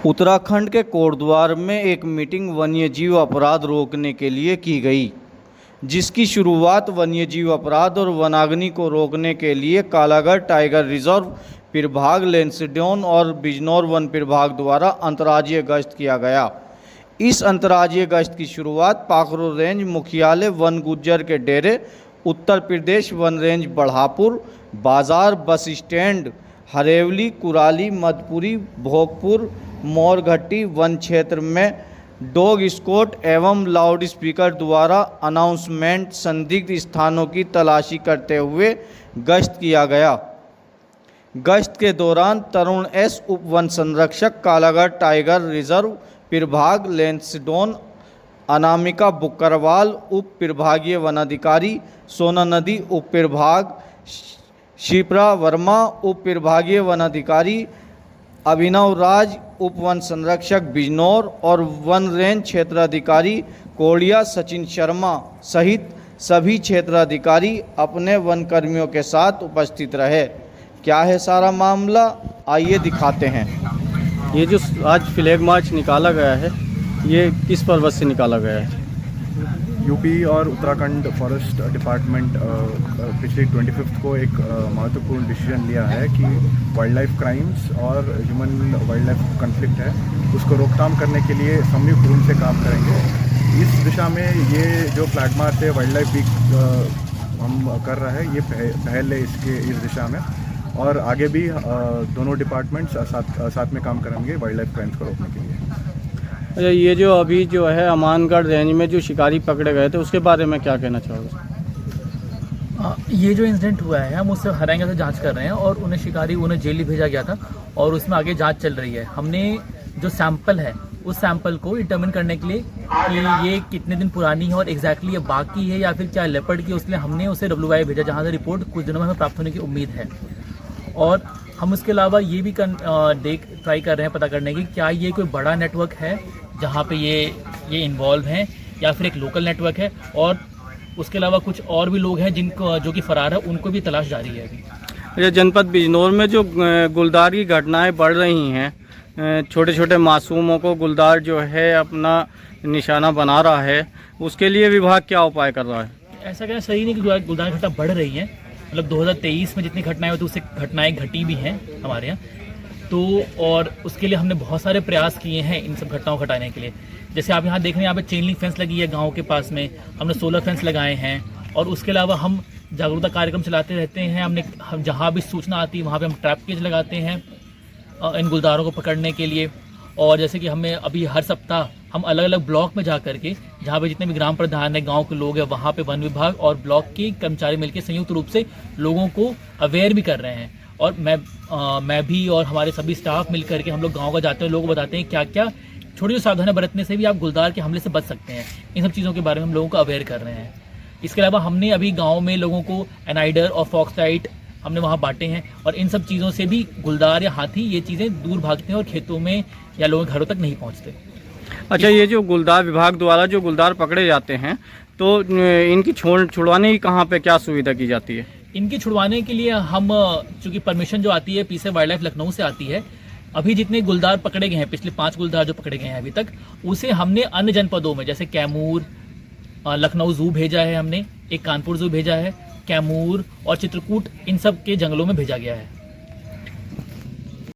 उत्तराखंड के कोटद्वार में एक मीटिंग वन्यजीव अपराध रोकने के लिए की गई, जिसकी शुरुआत वन्यजीव अपराध और वनाग्नि को रोकने के लिए कालागढ़ टाइगर रिजर्व प्रभाग, लैंसडौन और बिजनौर वन प्रभाग द्वारा अंतर्राज्यीय गश्त किया गया। इस अंतर्राज्यीय गश्त की शुरुआत पाखरो रेंज मुख्यालय वन गुज्जर के डेरे, उत्तर प्रदेश वन रेंज बढ़ापुर, बाजार, bus stand, Harewali, Kurali, Madhupuri, Bhogpur, Morghatti one क्षेत्र में डॉग स्क्वाड एवं लाउड स्पीकर द्वारा अनाउंसमेंट संदिग्ध स्थानों की तलाशी करते हुए गश्त किया गया। गश्त के दौरान तरुण एस, उप वन संरक्षक, कालागढ़ टाइगर रिजर्व प्रभाग, लैंसडौन, अनामिका बुकरवाल, उप प्रभागीय वनाधिकारी, सोना नदी उप प्रभाग, शिप्रा वर्मा, उप प्रभागीय वनाधिकारी, अभिनव राज, उप वन संरक्षक बिजनौर और वन रेंज क्षेत्राधिकारी कोड़िया सचिन शर्मा सहित सभी क्षेत्राधिकारी अपने वन कर्मियों के साथ उपस्थित रहे। क्या है सारा मामला, आइए दिखाते हैं। ये जो आज फ्लैग मार्च निकाला गया है, ये किस पर्पज से निकाला गया है? यूपी और उत्तराखंड फॉरेस्ट डिपार्टमेंट पिछले 25 को एक महत्वपूर्ण डिसीजन लिया है कि वाइल्ड लाइफ क्राइम्स और ह्यूमन वाइल्ड लाइफ कॉन्फ्लिक्ट है, उसको रोकथाम करने के लिए संयुक्त रूप से काम करेंगे। इस दिशा में ये जो फ्लैग मार्च है, वाइल्ड लाइफ वीक हम कर रहे हैं, ये पहल है इस दिशा में, और आगे भी दोनों डिपार्टमेंट्स साथ में काम करेंगे वाइल्ड लाइफ क्राइम्स को रोकने के लिए। अच्छा, ये जो अभी जो है अमानगढ़ रेंज में जो शिकारी पकड़े गए थे, उसके बारे में क्या कहना चाहोगे? ये जो इंसिडेंट हुआ है, हम उससे हर एंगल से जांच कर रहे हैं और उन्हें जेल ही भेजा गया था और उसमें आगे जांच चल रही है। हमने जो सैंपल है, उस सैंपल को डिटर्मिन करने के लिए कि ये कितने दिन पुरानी है और एग्जैक्टली ये बाकी है या फिर क्या लेपर्ड की, उसके लिए हमने उसे WI भेजा, जहाँ से रिपोर्ट कुछ दिनों में हमें प्राप्त होने की उम्मीद है। और हम उसके अलावा ये भी ट्राई कर रहे हैं पता करने की क्या ये कोई बड़ा नेटवर्क है जहाँ पे ये इन्वॉल्व हैं या फिर एक लोकल नेटवर्क है, और उसके अलावा कुछ और भी लोग हैं जो कि फरार है, उनको भी तलाश जारी है अभी। जनपद बिजनौर में जो गुलदार की घटनाएं बढ़ रही हैं, छोटे छोटे मासूमों को गुलदार जो है अपना निशाना बना रहा है, उसके लिए विभाग क्या उपाय कर रहा है? ऐसा कहना सही नहीं कि गुलदार की घटना बढ़ रही है। मतलब 2023 में जितनी घटनाएं हुई, तो उससे घटनाएं घटी भी हैं हमारे यहाँ, तो और उसके लिए हमने बहुत सारे प्रयास किए हैं इन सब घटनाओं को हटाने के लिए। जैसे आप यहाँ देख रहे हैं, यहाँ पे चेन लिंक फेंस लगी है गांव के पास में, हमने सोलर फेंस लगाए हैं, और उसके अलावा हम जागरूकता कार्यक्रम चलाते रहते हैं। हम जहाँ भी सूचना आती है वहाँ पे हम ट्रैप केज लगाते हैं इन गुलदारों को पकड़ने के लिए। और जैसे कि हमें अभी हर सप्ताह हम अलग अलग ब्लॉक में जा करके, जहाँ पे जितने भी ग्राम प्रधान है, गांव के लोग हैं, वहाँ पे वन विभाग और ब्लॉक के कर्मचारी मिलकर संयुक्त रूप से लोगों को अवेयर भी कर रहे हैं। और मैं भी और हमारे सभी स्टाफ मिल करके हम लोग गाँव का जाते हैं, लोगों को बताते हैं क्या क्या छोटी सावधानियां बरतने से भी आप गुलदार के हमले से बच सकते हैं। इन सब चीज़ों के बारे में हम लोगों को अवेयर कर रहे हैं। इसके अलावा हमने अभी गाँव में लोगों को एनाइडर और फॉक्साइट हमने वहाँ बांटे हैं, और इन सब चीज़ों से भी गुलदार या हाथी ये चीज़ें दूर भागते हैं और खेतों में या लोगों के घरों तक नहीं पहुँचते। अच्छा, ये जो गुलदार विभाग द्वारा जो गुलदार पकड़े जाते हैं, तो इनकी छुड़वाने की कहाँ पे क्या सुविधा की जाती है? इनकी छुड़वाने के लिए हम चूँकि परमिशन जो आती है पीसे वाइल्ड लाइफ लखनऊ से आती है, अभी जितने गुलदार पकड़े गए हैं, पिछले 5 गुलदार जो पकड़े गए हैं अभी तक, उसे हमने अन्य जनपदों में जैसे कैमूर, लखनऊ जू भेजा है, हमने एक कानपुर जू भेजा है, कैमूर और चित्रकूट, इन सब के जंगलों में भेजा गया है।